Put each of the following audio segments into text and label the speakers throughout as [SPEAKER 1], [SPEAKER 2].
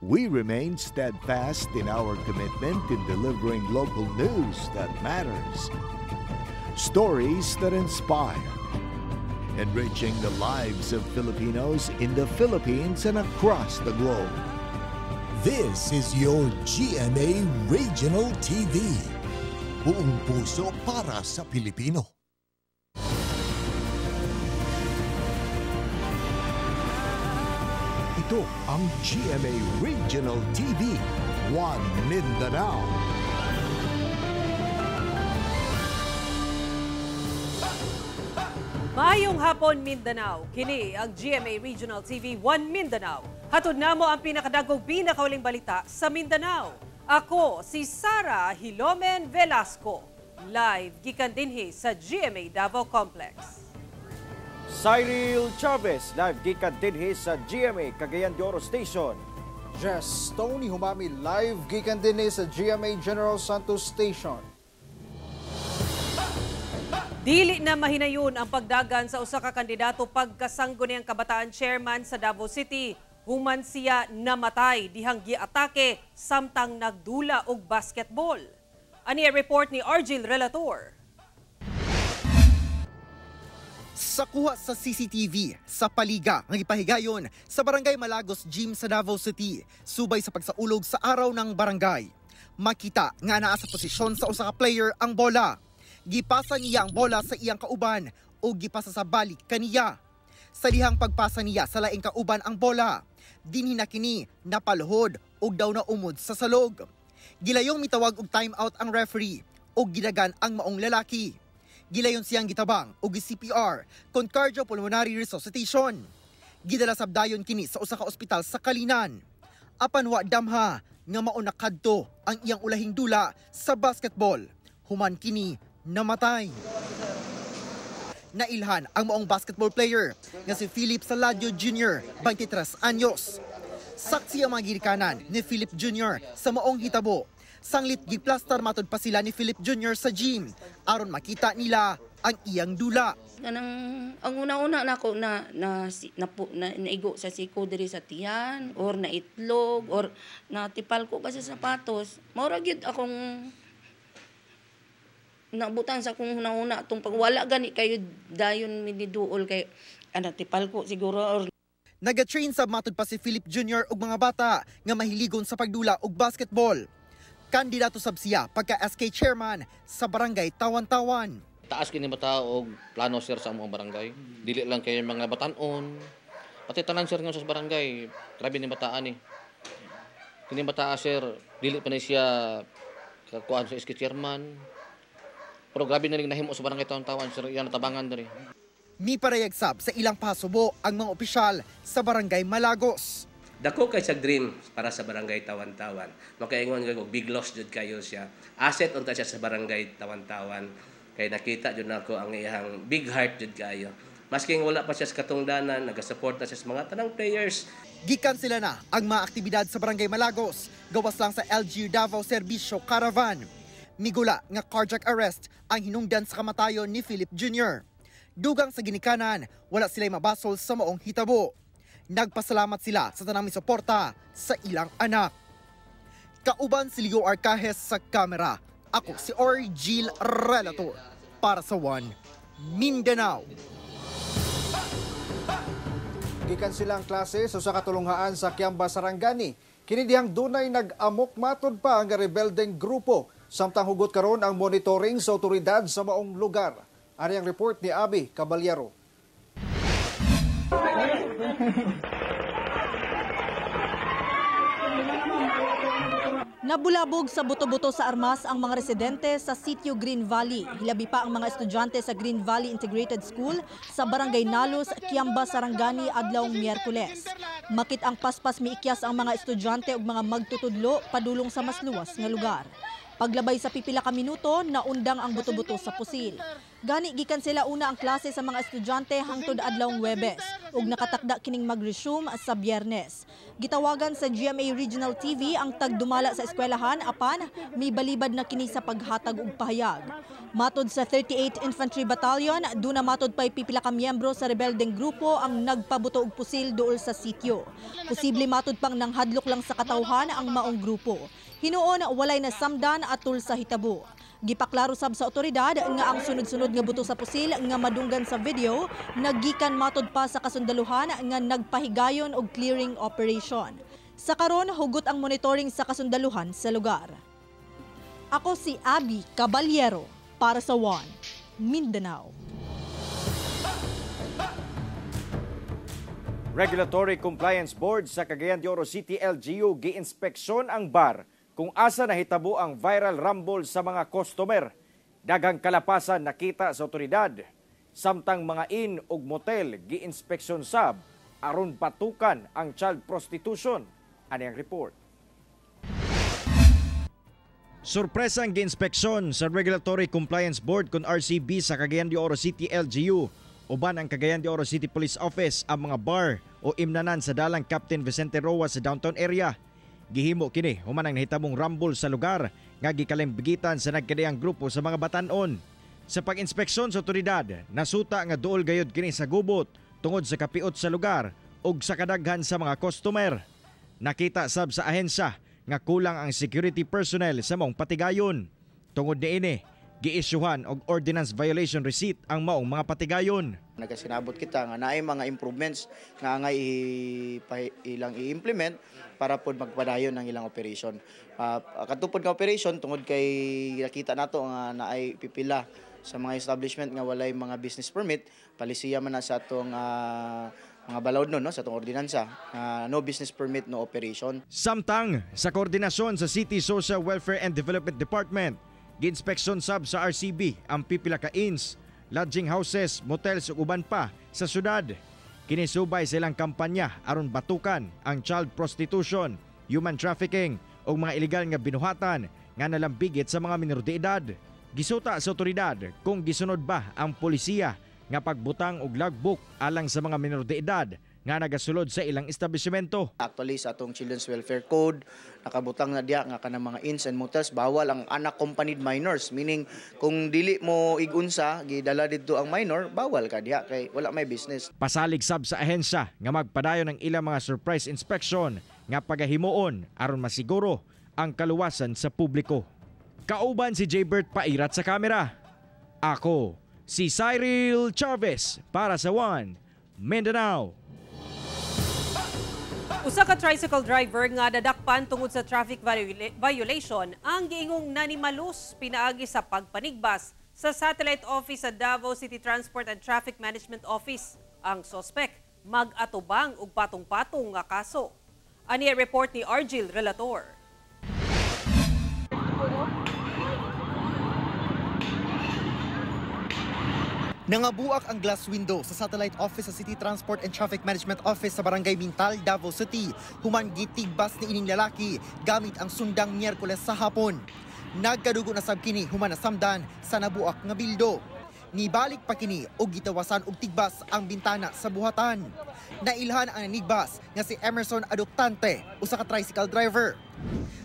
[SPEAKER 1] we remain steadfast in our commitment in delivering local news that matters. Stories that inspire. Enriching the lives of Filipinos in the Philippines and across the globe.
[SPEAKER 2] This is your GMA Regional TV. Buong puso para sa Pilipino. Ito ang GMA Regional TV, One Mindanao.
[SPEAKER 3] Maayong hapon, Mindanao. Kini ang GMA Regional TV 1 Mindanao. Hatod namo ang pinakadagong pinakauling balita sa Mindanao. Ako si Sara Hilomen Velasco. Live gikan dinhi sa GMA Davao Complex.
[SPEAKER 4] Cyril Chavez, live gikan dinhi sa GMA Cagayan de Oro Station.
[SPEAKER 5] Jess Tony Humami, live gikan dinhi sa GMA General Santos Station.
[SPEAKER 3] Dili na mahinayon ang pagdagan sa usa ka kandidato pagkasangguniang kabataan chairman sa Davao City. Human siya namatay dihang giatake samtang nagdula og basketball. Ani report ni Argil Relator.
[SPEAKER 6] Sa kuha sa CCTV sa paliga ng ipahigayon sa Barangay Malagos Gym sa Davao City, subay sa pagsaulog sa araw ng barangay. Makita nga naa sa posisyon sa usa ka player ang bola. Gipasa niya ang bola sa iyang kauban o gipasa sa balik kaniya. Sa dihang pagpasa niya sa laing kauban ang bola, dinhi na kini napaluhod og daw na umod sa salog. Gilayong mitawag og timeout ang referee o gidagan ang maong lalaki. Gilayon siyang gitabang og CPR kon cardiopulmonary resuscitation. Gidala sabdayon kini sa usa ka ospital sa Kalinan. Apan wa damha nga mao nakadto ang iyang ulahing dula sa basketball. Human kini namatay. Nailhan ang maong basketball player nga si Philip Saladio Jr., 23 anyos. Saksi ang mga girikanan ni Philip Jr. sa maong hitabo. Sanglit giplastar matod pa sila ni Philip Jr. sa gym aron makita nila ang iyang dula.
[SPEAKER 7] Ang una-una nako na naigo sa siko diri sa tiyan or na itlog or natipal ko kasi sapatos. Maura gyud akong nabutan sa kung una-una itong pagwala gani kayo dayon miniduol kay anatipal ko siguro.
[SPEAKER 6] Nagatrain sa matod pa si Philip Jr. og mga bata nga mahiligon sa pagdula og basketball. Kandidato sab siya pagka SK chairman sa barangay Tawan-Tawan.
[SPEAKER 8] Taas kini bata og plano sir sa among barangay. Dili lang kay mga batan-on. Pati tanan sir nga sa barangay, grabe ni bataan ni. Kini bata sir, dili pa ni siya kakuan sa SK chairman. Pero grabe na rin nahimo sa barangay Tawan-Tawan, sir, yan natabangan na rin.
[SPEAKER 6] Mi parayagsab sa ilang pasubo ang mga opisyal sa barangay Malagos.
[SPEAKER 9] Dako kay sa dream para sa barangay Tawan-Tawan. Makaingon nga big loss jud kayo siya. Asset unta siya sa barangay Tawan-Tawan. Kay nakita jud nako ang iyang big heart jud kayo. Maski wala pa siya sa katungdanan, nagasupport na siya sa mga tanang players.
[SPEAKER 6] Gikan sila na ang mga aktibidad sa barangay Malagos, gawas lang sa LGU Davao Servicio Caravan. Migula nga cardiac arrest ang hinungdan sa kamatayon ni Philip Jr. Dugang sa ginikanan, wala sila'y mabasol sa maong hitabo. Nagpasalamat sila sa tanang misuporta sa ilang anak. Kauban si Leo Arcajes sa kamera. Ako si Argil Relator para sa One Mindanao.
[SPEAKER 5] Gikan silang klase sa katulunghaan sa Kiamba, Sarangani. Kini dihang dunay nag-amok matod pa ang rebeldeng grupo. Samtang hugot karon ang monitoring sa otoridad sa maong lugar. Ari ang report ni Abi Caballero.
[SPEAKER 10] Nabulabog sa buto-buto sa armas ang mga residente sa sitio Green Valley. Hilabi pa ang mga estudyante sa Green Valley Integrated School sa Barangay Nalos, Kiamba, Sarangani adlawng Miyerkules. Makit ang paspas miikyas ang mga estudyante ug mga magtutudlo padulong sa mas luwas nga lugar. Paglabay sa pipila ka minuto, naundang ang buto-buto sa pusil. Gani gikan sila una ang klase sa mga estudyante hangtod adlawng Huwebes ug nakatakda kining mag-resume sa Biyernes. Gitawagan sa GMA Regional TV ang tagdumala sa eskwelahan apan may balibad na kini sa paghatag og pahayag. Matod sa 38th Infantry Battalion, duna matod pay pipila ka miyembro sa rebeldeng grupo ang nagpabuto og pusil duol sa sitio. Posible matod pang nanghadlok lang sa katawhan ang maong grupo. Hinuon walay nasamdan atol sa hitabo. Gipaklaro sab sa otoridad nga ang sunod-sunod nga buto sa pusil nga madunggan sa video naggikan matod pa sa kasundaluhan nga nagpahigayon og clearing operation. Sa karon hugot ang monitoring sa kasundaluhan sa lugar. Ako si Abby Caballero para sa One Mindanao.
[SPEAKER 4] Regulatory Compliance Board sa Cagayan de Oro City LGU gi-inspeksyon ang bar kung asa nahitabo ang viral rumble sa mga customer. Daghang kalapasan nakita sa otoridad. Samtang mga inn ug motel gi-inspeksyon sab aron patukan ang child prostitution. Ani ang report. Surpresang gi-inspeksyon sa Regulatory Compliance Board kun RCB sa Cagayan de Oro City LGU uban ang Cagayan de Oro City Police Office ang mga bar o imnanan sa dalang Captain Vicente Roa sa downtown area. Gihimo kini human ang nahitabong rumble sa lugar nga gikalimbigitan sa nagkadayang grupo sa mga batan-on. Sa pag-inspeksyon sa otoridad, nasuta nga duol gayud kini sa gubot tungod sa kapiot sa lugar ug sa kadaghan sa mga customer. Nakita sab sa ahensya nga kulang ang security personnel sa maong patigayon. Tungod niini, gi-issuehan og ordinance violation receipt ang maong mga patigayon.
[SPEAKER 11] Nagasinabot kita nga naay mga improvements nga angay ilang i-implement para pod magpadayon ang ilang operation. Katupod nga operation tungod kay nakita nato nga naay pipila sa mga establishment nga walay mga business permit, palisiya man na sa atong mga balawd no sa atong ordinansa, no business permit, no operation.
[SPEAKER 4] Samtang sa koordinasyon sa City Social Welfare and Development Department, gi-inspeksyon sab sa RCB ang pipila ka inns, lodging houses, motels ug uban pa sa syudad. Kinisubay sa ilang kampanya aron batukan ang child prostitution, human trafficking ug mga ilegal nga binuhatan nga nalambigit sa mga minor de edad. Gisuta sa otoridad kung gisunod ba ang polisiya nga pagbutang og logbook alang sa mga minor de edad nga nagasulod sa ilang establishmento.
[SPEAKER 11] Actually sa atong Children's Welfare Code nakabutang na diya nga kanang mga inns and motels bawal ang unaccompanied minors, meaning kung dili mo igunsa gidala didto ang minor bawal ka diya kay wala may business.
[SPEAKER 4] Pasalig sab sa ahensya nga magpadayon ng ilang mga surprise inspection nga pagahimuon aron masiguro ang kaluwasan sa publiko. Kauban si Jaybert Pairat sa kamera. Ako si Cyril Chavez para sa One Mindanao.
[SPEAKER 3] Usa ka tricycle driver nga nadakpan tungod sa traffic violation ang giingong nanimalus pinaagi sa pagpanigbas sa satellite office sa Davao City Transport and Traffic Management Office. Ang sospek mag-atubang og patong-patong nga kaso. Ani report ni Argil Relator.
[SPEAKER 6] Nangabuak ang glass window sa satellite office sa City Transport and Traffic Management Office sa Barangay Mintal, Davao City. Human gitigbas ni ining lalaki gamit ang sundang Miyerkules sa hapon. Nagkadugo na sab kini human nasamdan sa nabuak nga bildo. Nibalik pa kini og gitawasan og tigbas ang bintana sa buhatan. Nailhan ang nanigbas nga si Emerson Adoptante, usa ka tricycle driver.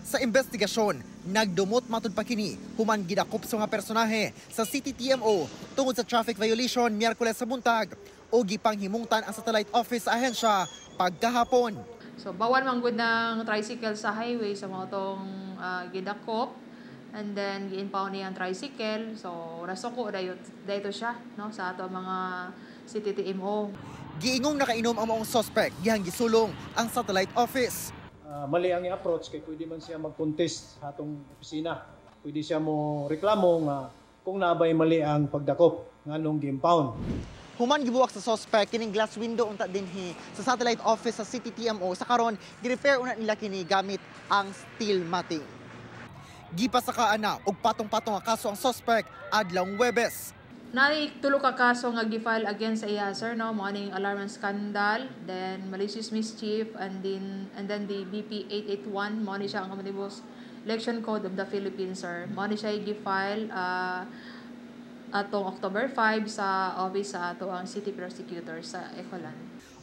[SPEAKER 6] Sa investigasyon, nagdumot matud pa kini human gidakop sa mga personahe sa City TMO tungod sa traffic violation Miyerkules sa buntag o gipanghimungtan ang satellite office sa ahensya pagkahapon.
[SPEAKER 12] So bawal man gud ng tricycle sa highway sa mga tong gidakop and then gi-impound niya ang tricycle. So rasuko dayto siya no sa ato mga City TMO.
[SPEAKER 6] Giingong nakainom ang maong suspect gihang gisulong ang satellite office.
[SPEAKER 13] Mali ang i-approach kay pwede man siya mag-contest sa atong opisina. Pwede siya mo reklamo nga kung nabay mali ang pagdakop nganong gi-impound.
[SPEAKER 6] Human gibuwak sa suspect kining glass window unta dinhi sa satellite office sa City TMO sa karon gi-repair una nila kini gamit ang steel matting. Gipasaka na og patong-patong nga kaso ang suspect adlawng Huwebes.
[SPEAKER 12] Nari tulo ka kaso nga gi-file against sa iya sir no mo aning alarm and scandal, then malicious mischief and then the BP 881 mo ni siya ang kamanibos Election Code of the Philippines, sir. Mo ni siya gi-file atong October 5 sa office sa ato ang City Prosecutor sa Ecolan.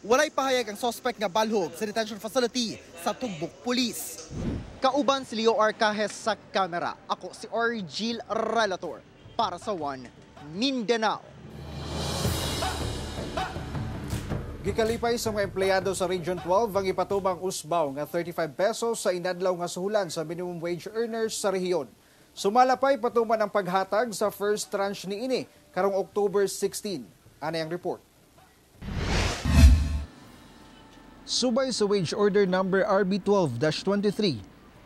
[SPEAKER 6] Walay pahayag ang suspect nga balhog sa detention facility sa Tugbok Police. Kauban si Leo Arcajes sa kamera. Ako si Orgil Relator para sa One Mindanao.
[SPEAKER 5] Gikalipay sa mga empleyado sa Region 12 ang ipatubang usbaw nga 35 pesos sa inadlaw nga suhulan sa minimum wage earners sa rehiyon. Sumalapay patuman ang paghatag sa first tranche niini karong October 16. Ano ang report?
[SPEAKER 14] Subay sa wage order number RB12-23,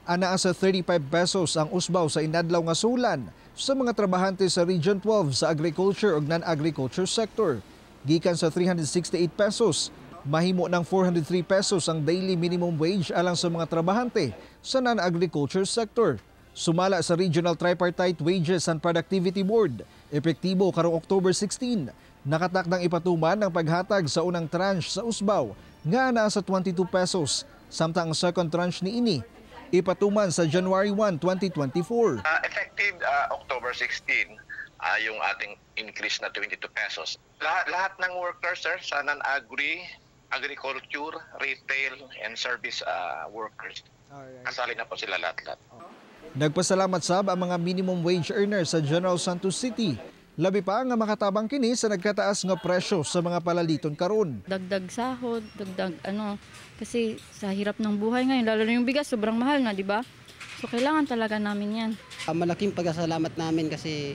[SPEAKER 14] anaa sa 35 pesos ang usbaw sa inadlaw nga suhulan sa mga trabahante sa Region 12 sa agriculture ug non-agriculture sector. Gikan sa 368 pesos, mahimo ng 403 pesos ang daily minimum wage alang sa mga trabahante sa non-agriculture sector. Sumala sa Regional Tripartite Wages and Productivity Board, epektibo karong October 16, nakatakdang ipatuman ang paghatag sa unang tranche sa usbaw nga naa sa 22 pesos, samtang ang second tranche niini ipatuman sa January 1, 2024.
[SPEAKER 15] Effective October 16, yung ating increase na 22 pesos. Lahat ng workers, sir, sa non-agri, agriculture, retail, and service workers. Kasali na po sila lahat-lahat.
[SPEAKER 14] Nagpasalamat sab ang mga minimum wage earners sa General Santos City. Labi pa nga makatabang kini sa nagkataas nga presyo sa mga palaliton karon.
[SPEAKER 16] Dagdag sahod, dagdag kasi sa hirap ng buhay ngayon, lalo na yung bigas, sobrang mahal na, di ba? So kailangan talaga namin yan.
[SPEAKER 17] Malaking pagkasalamat namin kasi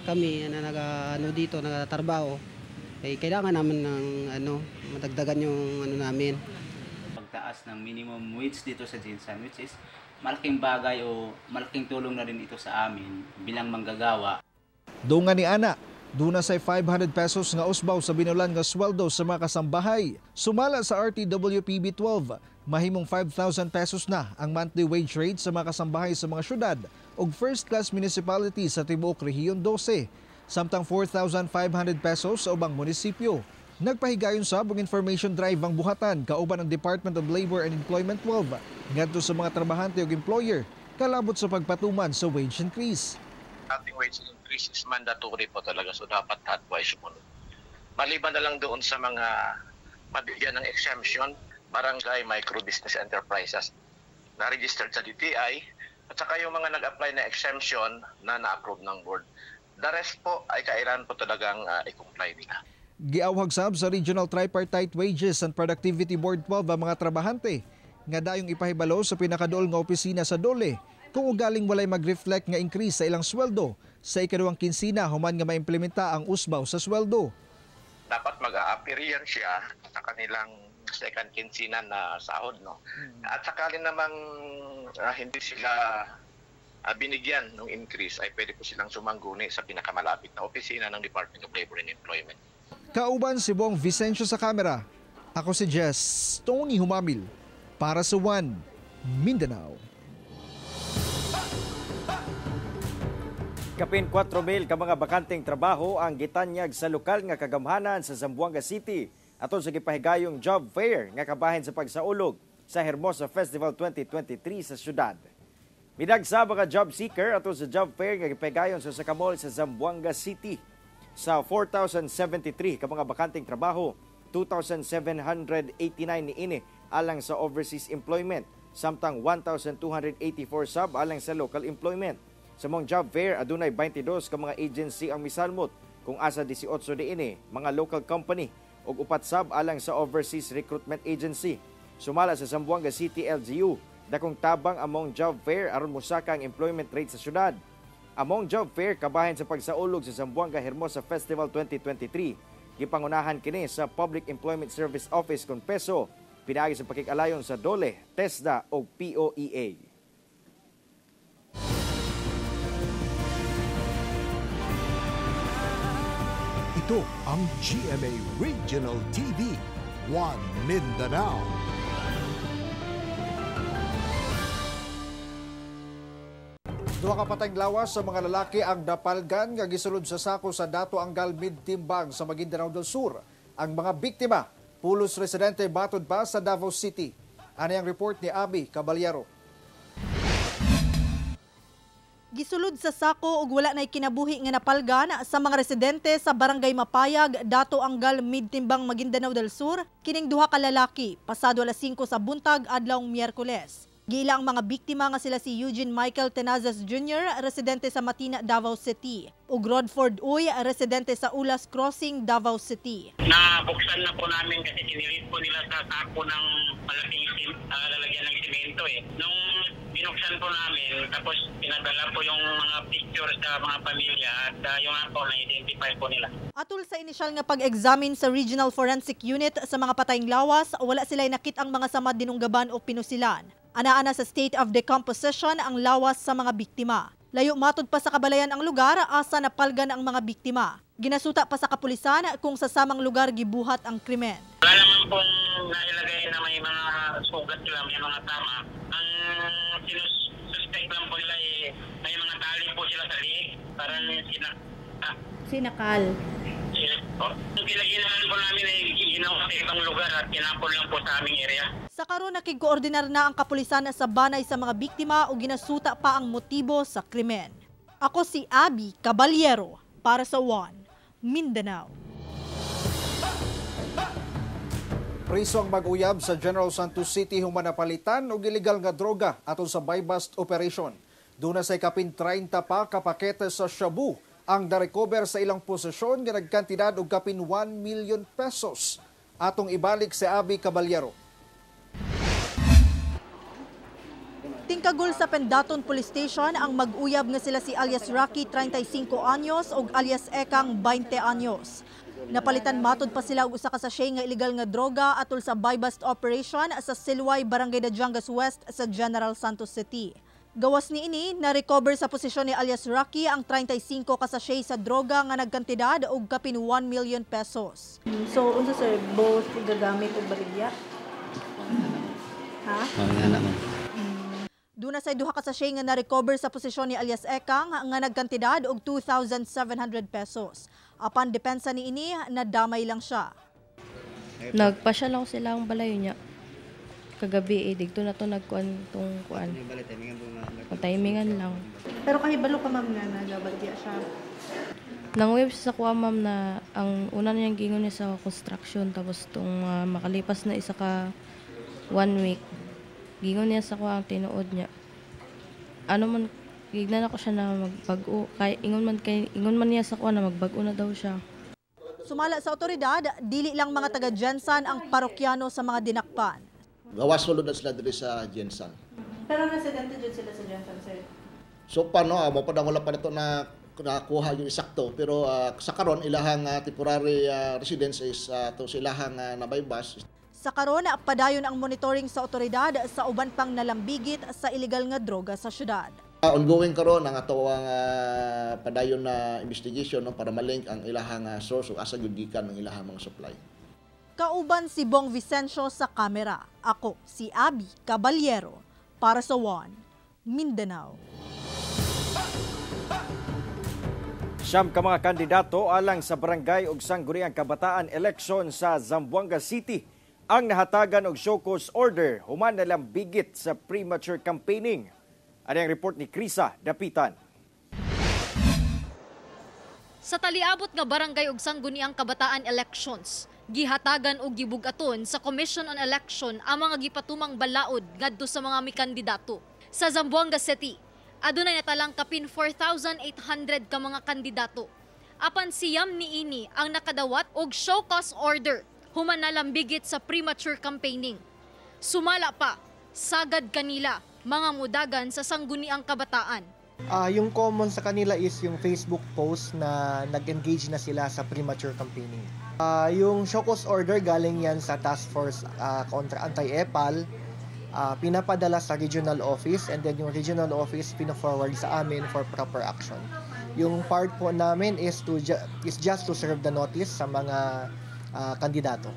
[SPEAKER 17] kami na dito, nagtatrabaho, kailangan namin ng madagdagan yung namin.
[SPEAKER 18] Pagtaas ng minimum wage dito sa Jinsan, which is malaking bagay o malaking tulong na rin ito sa amin bilang manggagawa.
[SPEAKER 14] Dungan ni Ana, duna say 500 pesos nga usbaw sa binulan nga sweldo sa mga kasambahay. Sumala sa RTWPB 12, mahimong 5,000 pesos na ang monthly wage rate sa mga kasambahay sa mga syudad ug first class municipality sa tibuok Rehiyon 12, samtang 4,500 pesos sa ubang munisipyo. Nagpahigayon sab og information drive ang buhatan kauban ang Department of Labor and Employment 12 ngadto sa mga trabahante ug employer kalabot sa pagpatuman sa wage increase.
[SPEAKER 15] Ating wage increase is mandatory po talaga, so dapat lahat po ay sumunod. Maliban na lang doon sa mga mabigyan ng exemption, barangay micro business enterprises na registered sa DTI at saka yung mga nag-apply na exemption na na-approve ng board. The rest po ay kailangan po talagang i-comply nila.
[SPEAKER 14] Giawhag sab sa Regional Tripartite Wages and Productivity Board 12 ang mga trabahante nga dayong ipahibalo sa pinakaduol nga opisina sa Dole kung ugaling walay mag-reflect nga increase sa ilang sweldo sa ikaduhang kinsina human nga maimplementa ang usbaw sa sweldo.
[SPEAKER 15] Dapat mag-a-appear yan siya sa kanilang second kinsina na sahod, no? At sakali namang hindi sila binigyan ng increase, ay pwede po silang sumangguni sa pinakamalapit na opisina ng Department of Labor and Employment.
[SPEAKER 14] Kauban si Bong Vicencio sa kamera. Ako si Jess Tony Humamil para sa One Mindanao.
[SPEAKER 4] Kapin 4,000 ka mga bakanteng trabaho ang gitanyag sa lokal nga kagamhanan sa Zamboanga City aton sa gipahigayong job fair nga kabahin sa pagsaulog sa Hermosa Festival 2023 sa syudad. Midagsa mga job seeker aton sa job fair nga gipahigayon sa Sakamol sa Zamboanga City. Sa 4,073 ka mga bakanteng trabaho, 2,789 niini alang sa overseas employment, samtang 1,284 sab alang sa local employment. Sa mong job fair, adunay 22 ka mga agency ang misalmot, kung asa 18 diini mga local company ug upat sab alang sa overseas recruitment agency. Sumala sa Zamboanga City LGU, dakong tabang among job fair aron mosaka ang employment rate sa syudad. Among job fair kabahin sa pagsaulog sa Zamboanga Hermosa Festival 2023, gipangunahan kini sa Public Employment Service Office kon PESO, pinaagi sa pakikalayon sa DOLE, TESDA ug POEA.
[SPEAKER 2] Ito ang GMA Regional TV, One Mindanao.
[SPEAKER 5] Duha ka patayng lawas sa mga lalaki ang napalgan nga gisulod sa sako sa Dato Angal Midtimbang sa Maguindanao del Sur. Ang mga biktima, pulos residente batod pa sa Davao City. Ano ang report ni Abby Caballero?
[SPEAKER 10] Gisulod sa sako ug wala nay kinabuhi nga napalgan sa mga residente sa Barangay Mapayag, Dato Angal, Midtimbang, Maguindanao del Sur, kining duha ka lalaki pasado alas 5 sa buntag adlawng Miyerkules. Giila ang mga biktima nga sila si Eugene Michael Tenazas Jr., residente sa Matina, Davao City, ug Rodford Uy, residente sa Ulas Crossing, Davao City.
[SPEAKER 19] Nabuksan na po namin kasi sinilit po nila sa sako ng malaking lalagyan ng simento Nung binuksan po namin, tapos pinadala po yung mga pictures sa mga pamilya at yung po na-identify po nila.
[SPEAKER 10] Atul sa inisyal nga pag-examine sa Regional Forensic Unit sa mga patayng lawas, wala sila'y nakit ang mga samad dinunggaban o pinusilan. Ana-ana sa state of decomposition ang lawas sa mga biktima. Layo matod pa sa kabalayan ang lugar, asa napalgan ang mga biktima. Ginasuta pa sa kapulisan kung sa samang lugar gibuhat ang krimen.
[SPEAKER 19] Wala naman pong nailagay na may mga sugat sila, may mga tama. Ang sinususpect lang po nila may mga tali po sila sa liig. Parang
[SPEAKER 10] sinakal.
[SPEAKER 19] Ang pinaginahan po namin ay ginawa sa ibang lugar at kinapon lang po sa aming area.
[SPEAKER 10] Sa karon nakig-koordinar na ang kapulisan sa banay sa mga biktima o ginasuta pa ang motibo sa krimen. Ako si Abby Caballero para sa One Mindanao.
[SPEAKER 5] Priso ang mag-uyab sa General Santos City human napalitan og illegal nga droga atol sa buy-bust operation. Duna sa kapin 30 pa ka pakete sa shabu ang na-recover sa ilang posisyon nga nagkantidad og kapin 1 million pesos. Atong ibalik si Abby Caballero.
[SPEAKER 10] Tingkagol sa Pendaton Police Station ang mag-uyab nga sila si alias Rocky 35 anyos ug alias Ekang 20 anyos. Napalitan matod pa sila og usa ka sachet nga illegal nga droga atol sa buy-bust operation sa Silway, Barangay Dajangas West sa General Santos City. Gawas ni ini, na-recover sa posisyon ni alias Rocky ang 35 ka sachet sa droga nga nagkantidad og kapin 1 million pesos.
[SPEAKER 20] So, unsa sir, both gagamit og baligya? Ha?
[SPEAKER 10] Duna sa duha ka sachet nga na-recover sa posisyon ni alias Ekang nga nagkantidad og 2,700 pesos. Apan depensa ni ini, nadamay lang siya.
[SPEAKER 20] Nagpasyal ako sila ang balayo niya. Kagabi digto na to nagkuan tong kuan. Timingan lang. Pero kahibalo ka ma'am nga nagabadya siya. Nang-web sa kuha ma'am na ang una niyang gingon niya sa construction tapos tong makalipas na isa ka 1 week. Gingon niya sa kuha ang tinuod niya. Ano man gignan ako siya na magbago kay ingon man niya sa kuha na magbago na daw siya.
[SPEAKER 10] Sumala sa otoridad, dili lang mga taga Jensan ang parokyano sa mga dinakpan.
[SPEAKER 21] Gawas sulod na sila diri sa Jensan.
[SPEAKER 20] Pero residente dyan sila sa Jensan, sir?
[SPEAKER 21] So paano, mapadang wala pa nito na nakuha yung eksakto. Pero sa karon ilahang temporary residence is to sa ilahang nabaybas.
[SPEAKER 10] Sa karon, padayon ang monitoring sa otoridad sa uban pang nalambigit sa illegal nga droga sa syudad.
[SPEAKER 21] Ongoing karon ang atawang padayon na investigation para malink ang ilahang source o asa gyud gikan ang ilahang mga supply.
[SPEAKER 10] Kauban si Bong Vicencio sa kamera. Ako si Abby Caballero para sa One Mindanao.
[SPEAKER 4] Siyam ka mga kandidato alang sa barangay ug sangguniang kabataan election sa Zamboanga City ang nahatagan og show cause order human nalambigit sa premature campaigning. Ano ang report ni Krisa Dapitan.
[SPEAKER 22] Sa taliabot nga barangay ug sangguniang kabataan elections, gihatagan og gibugaton sa Commission on Election ang mga gipatumang balaod ngadto sa mga mikandidato. Sa Zamboanga City, adunay natalang kapin 4,800 ka mga kandidato. Apan siyam niini ang nakadawat og show cause order human nalambigit sa premature campaigning. Sumala pa, sagad kanila mga mudagan sa sangguniang kabataan.
[SPEAKER 23] Yung common sa kanila is yung Facebook post na nag-engage na sila sa premature campaigning. Yung show cause order galing yan sa Task Force kontra Anti-EPAL, pinapadala sa regional office and then yung regional office pina-forward sa amin for proper action. Yung part po namin is just to serve the notice sa mga kandidato.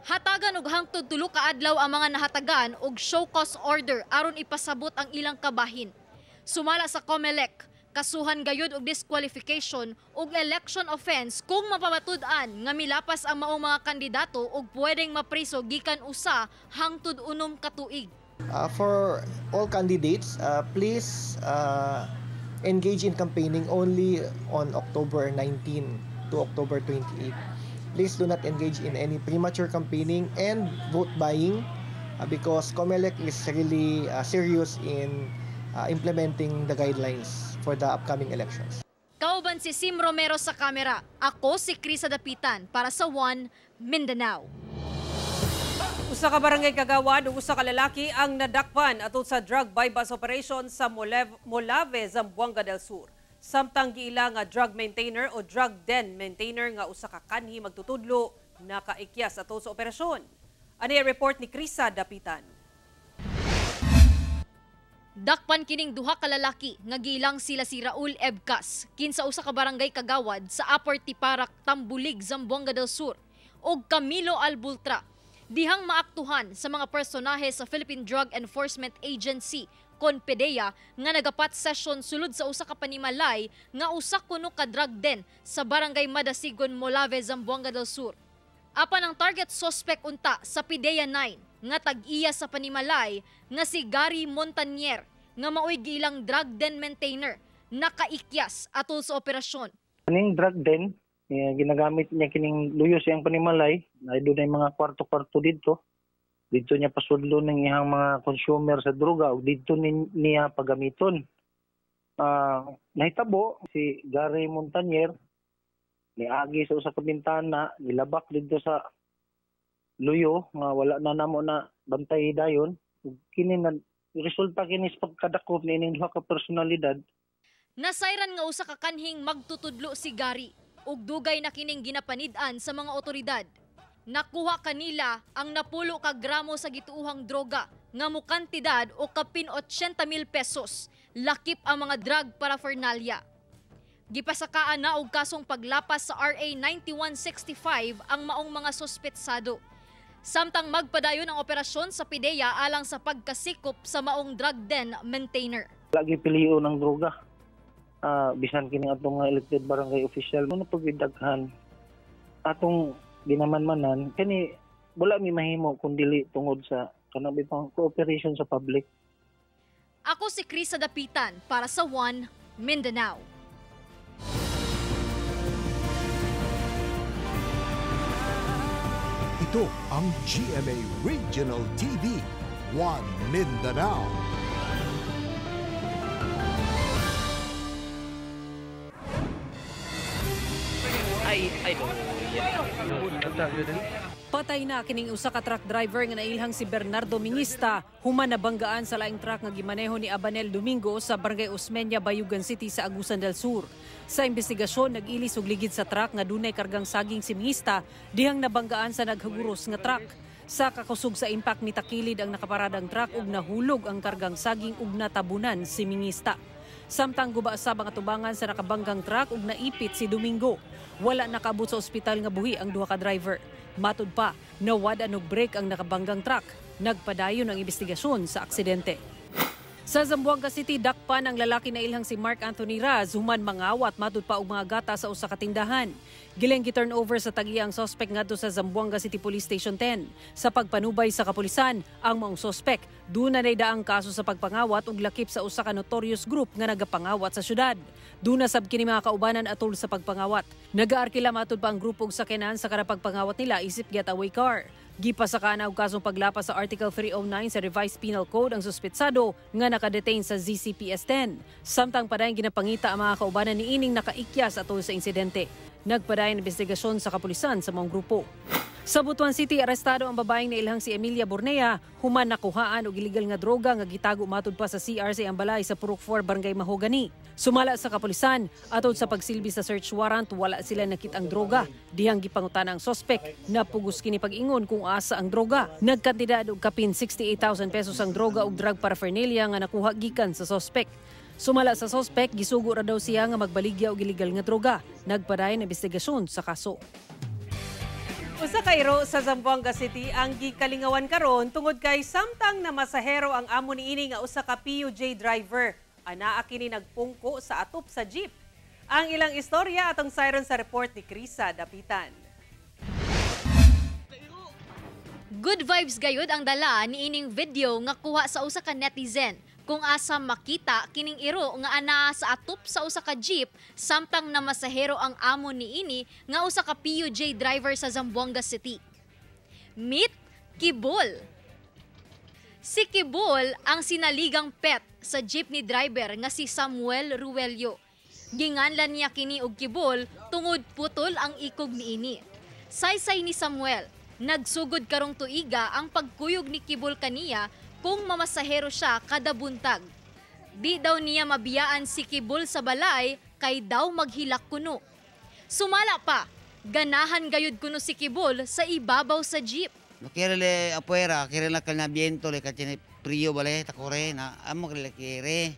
[SPEAKER 22] Hatagan og hangtod tulo ka adlaw ang mga nahatagan og show cause order aron ipasabot ang ilang kabahin. Sumala sa COMELEC, kasuhan gayud og disqualification ug election offense kung mapamatud-an nga milapas ang maong mga kandidato ug pwedeng mapriso gikan usa hangtod 6 ka tuig.
[SPEAKER 23] For all candidates, please engage in campaigning only on October 19 to October 28. Please do not engage in any premature campaigning and vote buying because COMELEC is really serious in implementing the guidelines for the upcoming elections.
[SPEAKER 22] Kauban si Sim Romero sa kamera. Ako si Krisa Dapitan para sa One Mindanao.
[SPEAKER 3] Usa ka barangay kagawad ug usa ka lalaki ang nadakpan atol sa drug bypass operation sa Molave, Zamboanga del Sur. Samtang giila nga drug maintainer o drug den maintainer nga usa ka kanhi magtutudlo nakaikyas atol sa operasyon. Ani report ni Krisa Dapitan.
[SPEAKER 22] Dakpan kining duha ka lalaki nga giilang sila si Raul Ebcas kinsa usa ka barangay kagawad sa Upper Tiparak, Tambulig, Zamboanga del Sur ug Camilo Albultra. Dihang maaktuhan sa mga personahe sa Philippine Drug Enforcement Agency, CONPEDEA, nga nagapat session sulod sa usa ka panimalay nga usa kuno ka drug den sa barangay Madasigon, Molave, Zamboanga del Sur. Apan ang target suspect unta sa PIDEA 9 nga tag-iya sa panimalay nga si Gary Montanier nga maoy gilang drug den maintainer nakaikyas atol sa operasyon.
[SPEAKER 1] Kaning drug den ginagamit niya kining luyo siyang panimalay, ay doon ay mga kwarto-kwarto dito. Dito niya pasudlo ng ihang mga consumer sa droga o dito niya pagamiton. Nahitabo si Gary Montanier, niagi sa usa ka bintana, nilabak dito sa luyo nga wala na namo na bantay dayon. Kini na resulta kini sa pagkadakop ni ining duha ka personalidad.
[SPEAKER 22] Nasayran nga usa ka kanhing magtutudlo si Gary ug dugay na kining ginapanid-an sa mga otoridad. Nakuha kanila ang napulo ka gramo sa gituuhang droga nga mo kantidad o kapin 80,000 pesos. Lakip ang mga drug paraphernalia. Gipasakaan na og kasong paglapas sa RA 9165 ang maong mga suspetsado. Samtang magpadayon ang operasyon sa PIDEA alang sa pagkasikop sa maong drug den maintainer.
[SPEAKER 1] Lagi piliyo ng droga. Bisan kini atong elected barangay official mo na pagidaghan atong ginamanmanan kani wala mi mahimo kun dili tungod sa kanang pang cooperation sa public.
[SPEAKER 22] Ako si Krisa Dapitan para sa One Mindanao.
[SPEAKER 2] Ito ang GMA Regional TV, One Mindanao.
[SPEAKER 3] Patay na kining usa ka truck driver nga nailhang si Bernardo Mingista human nabanggaan sa laing truck nga gimaneho ni Abanel Domingo sa Barangay Osmeña, Bayugan City sa Agusan del Sur. Sa investigasyon, nag-ilis og ligid sa truck nga dunay kargang saging si Mingista dihang nabanggaan sa naghaguros nga truck. Sa kakusog sa impact ni takilid ang nakaparadang truck ug nahulog ang kargang saging ug natabunan si Mingista. Samtang guba sa mga tubangan sa nakabanggang truck ug naipit si Domingo. Wala nakabot sa ospital nga buhi ang duha ka driver. Matud pa, nawadan og brake ang nakabanggang truck. Nagpadayon ang investigasyon sa aksidente. Sa Zamboanga City, dakpan ang lalaki na ilhang si Mark Anthony Raz human mangawat matud pa og mga gata sa usa ka tindahan. Giling gi-turn over sa tag-iya ang suspect ngadto sa Zamboanga City Police Station 10. Sa pagpanubay sa kapulisan, ang maong suspect duna nay daang kaso sa pagpangawat ug lakip sa usa ka notorious group nga nagapangawat sa syudad. Duna sab kini mga kaubanan atol sa pagpangawat. Nagaarkila matud pa ang grupo og sakyanan sa kada pagpangawat nila isip getaway car. Gipasakaan og kasong paglapas sa Article 309 sa Revised Penal Code ang suspetsado nga nakadetain sa ZCPS-10. Samtang padayon ginapangita ang mga kaubanan niining nakaikyas atol sa insidente. Nagpadayon investigasyon sa kapulisan sa mga grupo. Sa Butuan City, arestado ang babaeng nailhang si Emilia Bornea, human nakuhaan og illegal nga droga nga gitago matud pa sa CRC Ambalay sa Purok 4, Barangay Mahogany. Sumala sa kapulisan, atod sa pagsilbi sa search warrant, wala sila nakitang droga. Dihang gipangutana ang sospek, napugos kini pag-ingon kung asa ang droga. Nagkantidad og kapin 68,000 pesos ang droga ug drug paraphernalia nga nakuha gikan sa sospek. Sumala sa sospek, gisugo ra daw siya nga magbaligya og illegal nga droga. Nagpadayon ang investigasyon sa kaso. Usa kayro sa Zamboanga City ang gikalingawan karon tungod kay samtang na masahero ang amo niini nga usa ka PUJ driver. Anaa kini nagpungko sa atop sa jeep. Ang ilang istorya atong siren sa report ni Krisa Dapitan.
[SPEAKER 22] Good vibes gayud ang dala niining video nga kuha sa usa ka netizen kung asa makita kining iro nga ana sa atop sa usa ka jeep samtang na masahero ang amo niini nga usa ka PUJ driver sa Zamboanga City. Meet Kibol. Si Kibol ang sinaligang pet sa jeepney driver nga si Samuel Ruelio. Ginganlan niya kini og Kibol tungod putol ang ikog niini. Saysay ni Samuel, nagsugod karong tuiga ang pagkuyog ni Kibol kaniya kung mamasahero siya kada buntag. Di daw niya mabiyaan si Kibol sa balay kay daw maghilak kuno. Sumala pa, ganahan gayud kuno si Kibol sa ibabaw sa jeep.
[SPEAKER 7] No quiere le afuera, quiere la calentamiento, le tiene frío, vale, está corre, na amo que le quiere.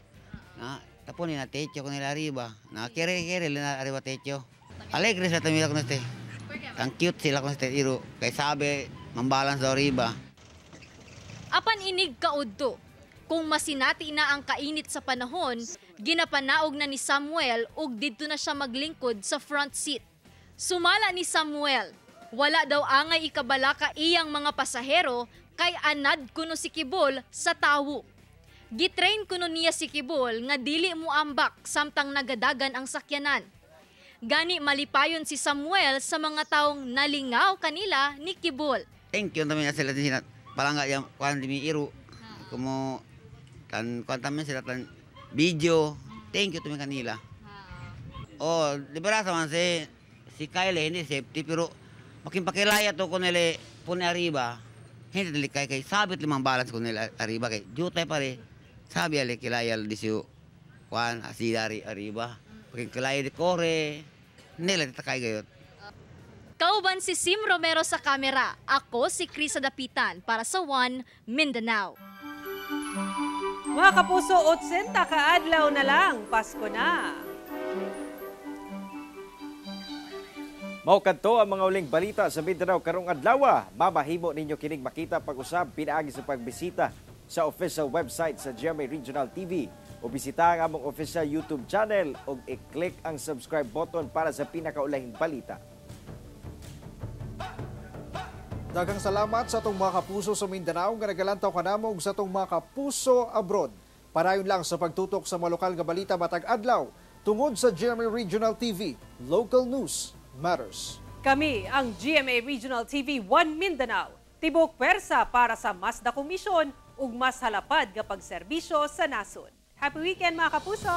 [SPEAKER 7] Na tapon na techo con el arriba. Na quiere le arriba techo. Alegre sa tamila con este. Ang cute sila con este iro, kay sabe mambalance daw arriba.
[SPEAKER 22] Apan inig kaudto, kung masinati na ang kainit sa panahon, ginapanaog na ni Samuel ug didto na siya maglingkod sa front seat. Sumala ni Samuel, wala daw angay ikabala ka iyang mga pasahero kay anad kuno si Kibol sa tawo. Gitrain kuno niya si Kibol nga dili mo ambak samtang nagadagan ang sakyanan. Gani malipayon si Samuel sa mga taong nalingaw kanila ni Kibol.
[SPEAKER 7] Thank you también sila din palangga yang kuan di iru. Como tan kuan también sila tan video. Thank you también kanila. Oh, de verdad man si Kyle hindi safety pero makin pakilaya to con ele pone arriba. Hindi dili kay sabit limang balance con ele arriba kay jutay pare. Sabi ale kilaya disiu kuan así dari arriba. Makin kilaya di kore. Nila takay gayot.
[SPEAKER 22] Kauban si Sim Romero sa kamera. Ako si Krisa Dapitan para sa One Mindanao.
[SPEAKER 3] Mga kapuso, 80 kaadlaw na lang, Pasko na.
[SPEAKER 4] Mao kadto ang mga uling balita sa Mindanao karong adlaw. Mamahimo ninyo kining makita pag-usab pinaagi sa pagbisita sa official website sa GMA Regional TV o bisita ang among official YouTube channel o i-click ang subscribe button para sa pinakaulahing balita.
[SPEAKER 5] Daghang salamat sa atong mga kapuso sa Mindanao nga nagalantaw kanamong sa atong mga kapuso abroad. Parayon lang sa pagtutok sa mga lokal nga balita matag adlaw tungod sa GMA Regional TV. Local news matters.
[SPEAKER 3] Kami ang GMA Regional TV 1 Mindanao. Tibok pwersa para sa mas dakong misyon ug mas halapad nga pagserbisyo sa nasod. Happy weekend mga kapuso!